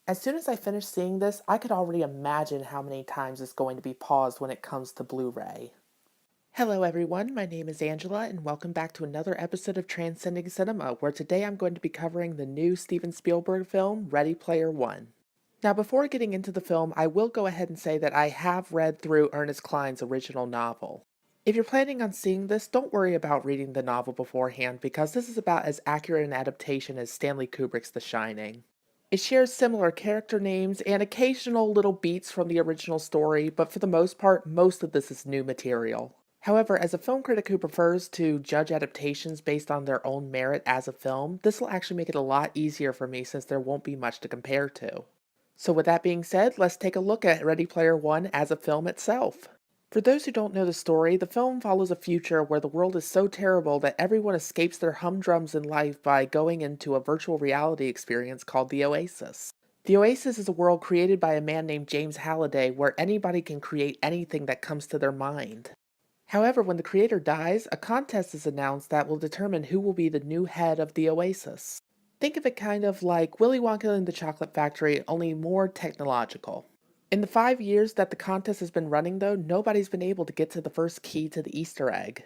As soon as I finished seeing this, I could already imagine how many times it's going to be paused when it comes to Blu-ray. Hello everyone, my name is Angela and welcome back to another episode of Transcending Cinema, where today I'm going to be covering the new Steven Spielberg film, Ready Player One. Now before getting into the film, I will go ahead and say that I have read through Ernest Cline's original novel. If you're planning on seeing this, don't worry about reading the novel beforehand because this is about as accurate an adaptation as Stanley Kubrick's The Shining. It shares similar character names and occasional little beats from the original story, but for the most part, most of this is new material. However, as a film critic who prefers to judge adaptations based on their own merit as a film, this will actually make it a lot easier for me since there won't be much to compare to. So with that being said, let's take a look at Ready Player One as a film itself. For those who don't know the story, the film follows a future where the world is so terrible that everyone escapes their humdrums in life by going into a virtual reality experience called the Oasis. The Oasis is a world created by a man named James Halliday where anybody can create anything that comes to their mind. However, when the creator dies, a contest is announced that will determine who will be the new head of the Oasis. Think of it kind of like Willy Wonka and the Chocolate Factory, only more technological. In the 5 years that the contest has been running, though, nobody's been able to get to the first key to the Easter egg.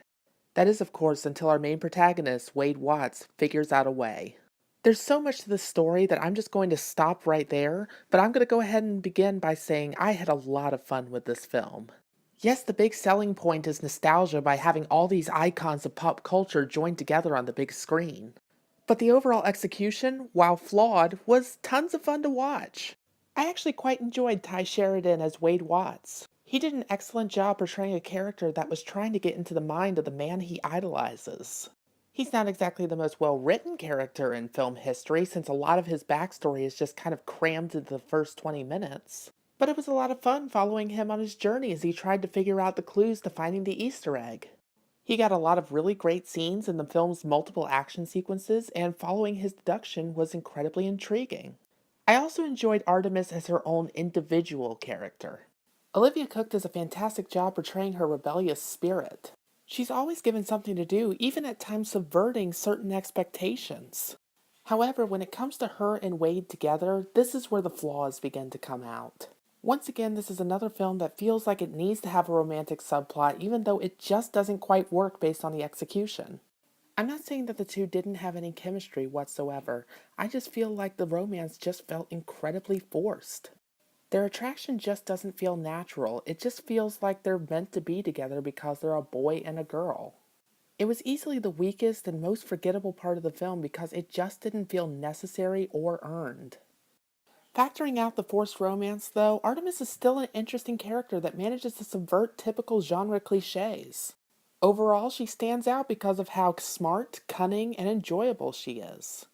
That is, of course, until our main protagonist, Wade Watts, figures out a way. There's so much to this story that I'm just going to stop right there, but I'm going to go ahead and begin by saying I had a lot of fun with this film. Yes, the big selling point is nostalgia by having all these icons of pop culture joined together on the big screen. But the overall execution, while flawed, was tons of fun to watch. I actually quite enjoyed Ty Sheridan as Wade Watts. He did an excellent job portraying a character that was trying to get into the mind of the man he idolizes. He's not exactly the most well written character in film history, since a lot of his backstory is just kind of crammed into the first 20 minutes. But it was a lot of fun following him on his journey as he tried to figure out the clues to finding the Easter egg. He got a lot of really great scenes in the film's multiple action sequences, and following his deduction was incredibly intriguing. I also enjoyed Artemis as her own individual character. Olivia Cook does a fantastic job portraying her rebellious spirit. She's always given something to do, even at times subverting certain expectations. However, when it comes to her and Wade together, this is where the flaws begin to come out. Once again, this is another film that feels like it needs to have a romantic subplot, even though it just doesn't quite work based on the execution. I'm not saying that the two didn't have any chemistry whatsoever, I just feel like the romance just felt incredibly forced. Their attraction just doesn't feel natural, it just feels like they're meant to be together because they're a boy and a girl. It was easily the weakest and most forgettable part of the film because it just didn't feel necessary or earned. Factoring out the forced romance, though, Artemis is still an interesting character that manages to subvert typical genre cliches. Overall, she stands out because of how smart, cunning, and enjoyable she is.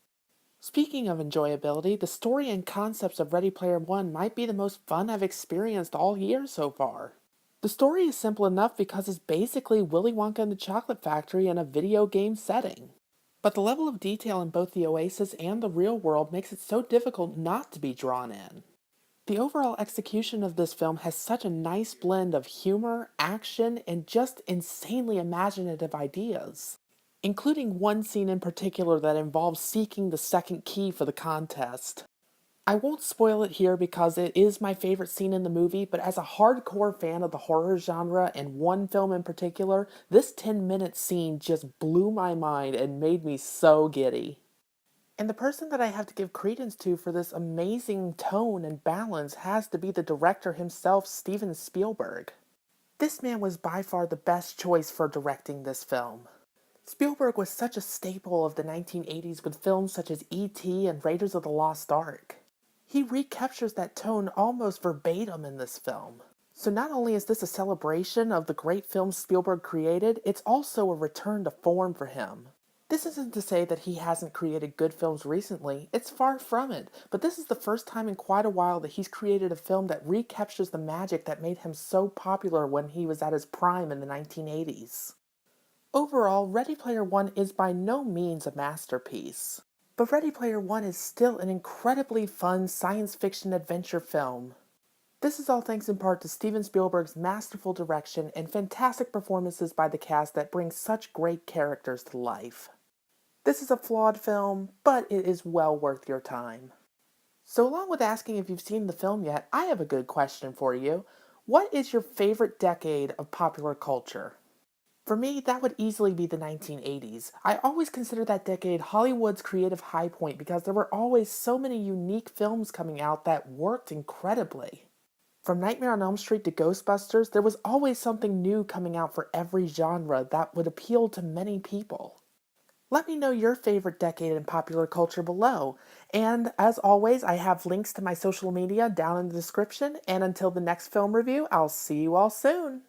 Speaking of enjoyability, the story and concepts of Ready Player One might be the most fun I've experienced all year so far. The story is simple enough because it's basically Willy Wonka and the Chocolate Factory in a video game setting. But the level of detail in both the Oasis and the real world makes it so difficult not to be drawn in. The overall execution of this film has such a nice blend of humor, action, and just insanely imaginative ideas, including one scene in particular that involves seeking the second key for the contest. I won't spoil it here because it is my favorite scene in the movie, but as a hardcore fan of the horror genre and one film in particular, this 10-minute scene just blew my mind and made me so giddy. And the person that I have to give credence to for this amazing tone and balance has to be the director himself, Steven Spielberg. This man was by far the best choice for directing this film. Spielberg was such a staple of the 1980s with films such as E.T. and Raiders of the Lost Ark. He recaptures that tone almost verbatim in this film. So not only is this a celebration of the great films Spielberg created, it's also a return to form for him. This isn't to say that he hasn't created good films recently, it's far from it, but this is the first time in quite a while that he's created a film that recaptures the magic that made him so popular when he was at his prime in the 1980s. Overall, Ready Player One is by no means a masterpiece. But Ready Player One is still an incredibly fun science fiction adventure film. This is all thanks in part to Steven Spielberg's masterful direction and fantastic performances by the cast that bring such great characters to life. This is a flawed film, but it is well worth your time. So, along with asking if you've seen the film yet, I have a good question for you. What is your favorite decade of popular culture? For me, that would easily be the 1980s. I always consider that decade Hollywood's creative high point because there were always so many unique films coming out that worked incredibly. From Nightmare on Elm Street to Ghostbusters, there was always something new coming out for every genre that would appeal to many people. Let me know your favorite decade in popular culture below. And as always, I have links to my social media down in the description. And until the next film review, I'll see you all soon.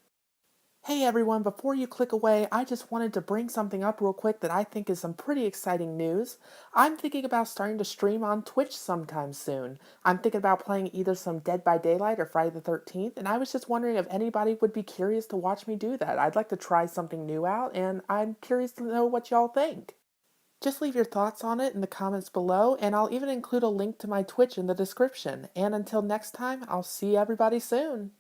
Hey everyone, before you click away, I just wanted to bring something up real quick that I think is some pretty exciting news. I'm thinking about starting to stream on Twitch sometime soon. I'm thinking about playing either some Dead by Daylight or Friday the 13th, and I was just wondering if anybody would be curious to watch me do that. I'd like to try something new out, and I'm curious to know what y'all think. Just leave your thoughts on it in the comments below, and I'll even include a link to my Twitch in the description. And until next time, I'll see everybody soon.